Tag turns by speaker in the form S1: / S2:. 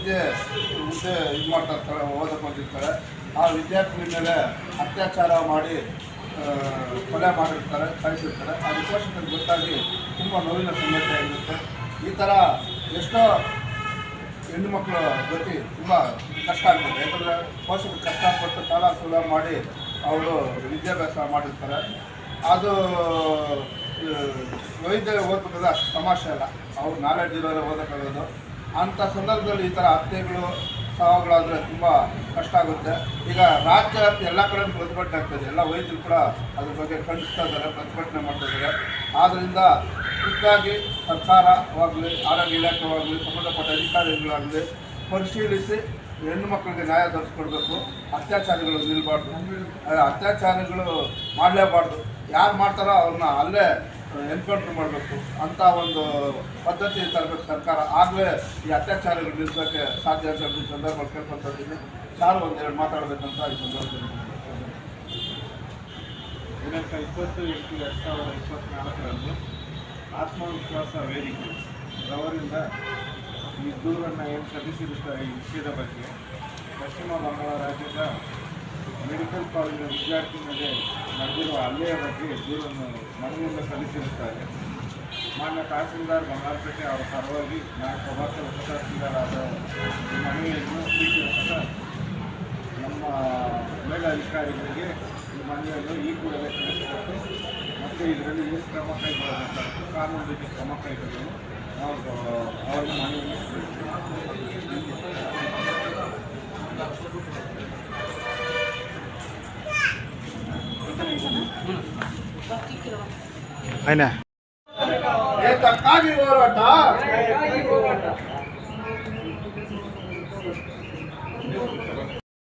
S1: ಹುದ್ದೆ ಇದು ಮಾಡ್ತಾ ಇರ್ತಾರೆ, ಓದಕ್ಕೆ ಬಂದಿರ್ತಾರೆ. ಆ ವಿದ್ಯಾರ್ಥಿ ಮೇಲೆ ಅತ್ಯಾಚಾರ ಮಾಡಿ ಕೊಲೆ ಮಾಡಿರ್ತಾರೆ, ಸಾಯಿಸಿರ್ತಾರೆ. ಆ ಪೋಷಕರಿಗೆ ಗೊತ್ತಾಗಿ ತುಂಬ ನೋವಿನ ಸಂಗತಿ ಆಗಿರುತ್ತೆ. ಈ ಥರ ಎಷ್ಟೋ ಹೆಣ್ಣು ಮಕ್ಕಳ ಗತಿ ತುಂಬ ಕಷ್ಟ ಆಗ್ತದೆ. ಯಾಕಂದರೆ ಪೋಷಕರು ಕಷ್ಟಪಟ್ಟು ಸಾಲ ಸೂಲ ಮಾಡಿ ಅವರು ವಿದ್ಯಾಭ್ಯಾಸ ಮಾಡಿರ್ತಾರೆ. ಅದು ವೈದ್ಯ ಓದ್ಬೇಕಾದ್ರೆ ಅಷ್ಟು ತಮಾಷೆ ಅಲ್ಲ, ಅವ್ರು ನಾಲೆಡ್ಜ್ ಇರೋರು ಓದೋಕ್ಕಾಗೋದು. ಅಂಥ ಸಂದರ್ಭದಲ್ಲಿ ಈ ಥರ ಹತ್ಯೆಗಳು ಸಾವುಗಳಾದರೆ ತುಂಬ ಕಷ್ಟ ಆಗುತ್ತೆ. ಈಗ ರಾಜ್ಯ ಎಲ್ಲ ಕಡೆ ಪ್ರತಿಭಟನೆ ಆಗ್ತದೆ, ಎಲ್ಲ ವೈದ್ಯರು ಕೂಡ ಅದ್ರ ಬಗ್ಗೆ ಖಂಡಿಸ್ತಾ ಇದ್ದಾರೆ, ಪ್ರತಿಭಟನೆ ಮಾಡ್ತಾ ಇದ್ದಾರೆ. ಆದ್ದರಿಂದ ಖುದ್ದಾಗಿ ಸರ್ಕಾರವಾಗಲಿ, ಆರೋಗ್ಯ ಇಲಾಖೆವಾಗಲಿ, ಸಂಬಂಧಪಟ್ಟ ಅಧಿಕಾರಿಗಳಾಗಲಿ ಪರಿಶೀಲಿಸಿ ಹೆಣ್ಣು ಮಕ್ಕಳಿಗೆ ನ್ಯಾಯ ದೊರಕಿಸ್ಕೊಡ್ಬೇಕು. ಅತ್ಯಾಚಾರಿಗಳು ನಿಲ್ಲಬಾರ್ದು, ಅತ್ಯಾಚಾರಿಗಳು ಮಾಡಲೇಬಾರ್ದು. ಯಾರು ಮಾಡ್ತಾರೋ ಅವ್ರನ್ನ ಅಲ್ಲೇ ಎನ್ಕೌಂಟ್ರ್ ಮಾಡಬೇಕು ಅಂತ ಒಂದು ಪದ್ಧತಿ ತರಬೇಕು ಸರ್ಕಾರ. ಆಗಲೇ ಈ ಅತ್ಯಾಚಾರಗಳು ನಿಲ್ಲಿಸೋಕ್ಕೆ ಸಾಧ್ಯ ಅಂತ ಈ ಸಂದರ್ಭದಲ್ಲಿ ಕೇಳ್ಕೊತಾ ಇದ್ದೀನಿ. ಸಾರು ಒಂದೆರಡು ಮಾತಾಡಬೇಕಂತ ಈ ಸಂದರ್ಭದಲ್ಲಿ.
S2: ದಿನಾಂಕ 20/8/2024 ಆತ್ಮವಿಶ್ವಾಸ ವೇದಿಕೆ ಅವರಿಂದ ಈ ದೂರನ್ನು ಏನು ಸಲ್ಲಿಸಿರುತ್ತಾರೆ ಈ ವಿಷಯದ ಬಗ್ಗೆ ಪಶ್ಚಿಮ ಬಂಗಾಳ ರಾಜ್ಯದ ಮೆಡಿಕಲ್ ಕಾಲೇಜಿನ ವಿದ್ಯಾರ್ಥಿ ಮೇಲೆ ನಡೆದಿರುವ ಹಲ್ಲೆಯ ಬಗ್ಗೆ ದೂರನ್ನು ಮನವಿಯಿಂದ ಸಲ್ಲಿಸಿರುತ್ತಾರೆ. ಮಾನ್ಯ ತಹಸೀಲ್ದಾರ್ ಬಂಗಾರಪೇಟೆ ಅವರ ಪರವಾಗಿ ನಾನು ಪ್ರಭಾಸ ಉಪ ತಹಸೀಲ್ದಾರ್ ಆದ ಮನವಿಯನ್ನು ಸ್ವೀಕರಿಸಿದ ನಮ್ಮ ಮೇಲಧಿಕಾರಿಗಳಿಗೆ ಈ ಮನವಿಯನ್ನು ಈ ಕೂಡಲೇ ಕಳಿಸಿಕೊಟ್ಟು ಮತ್ತು ಇದರಲ್ಲಿ ಏನು ಕ್ರಮ ಕೈಗೊಳ್ಳಬೇಕಾಗುತ್ತೆ, ಕಾನೂನು ರೀತಿ ಕ್ರಮ ಕೈಗೊಳ್ಳಲು ನಾವು ಅವರ ಮನವಿಯನ್ನು
S1: ತಕ್ಕಾಗಿ ಹೋರಾಟ,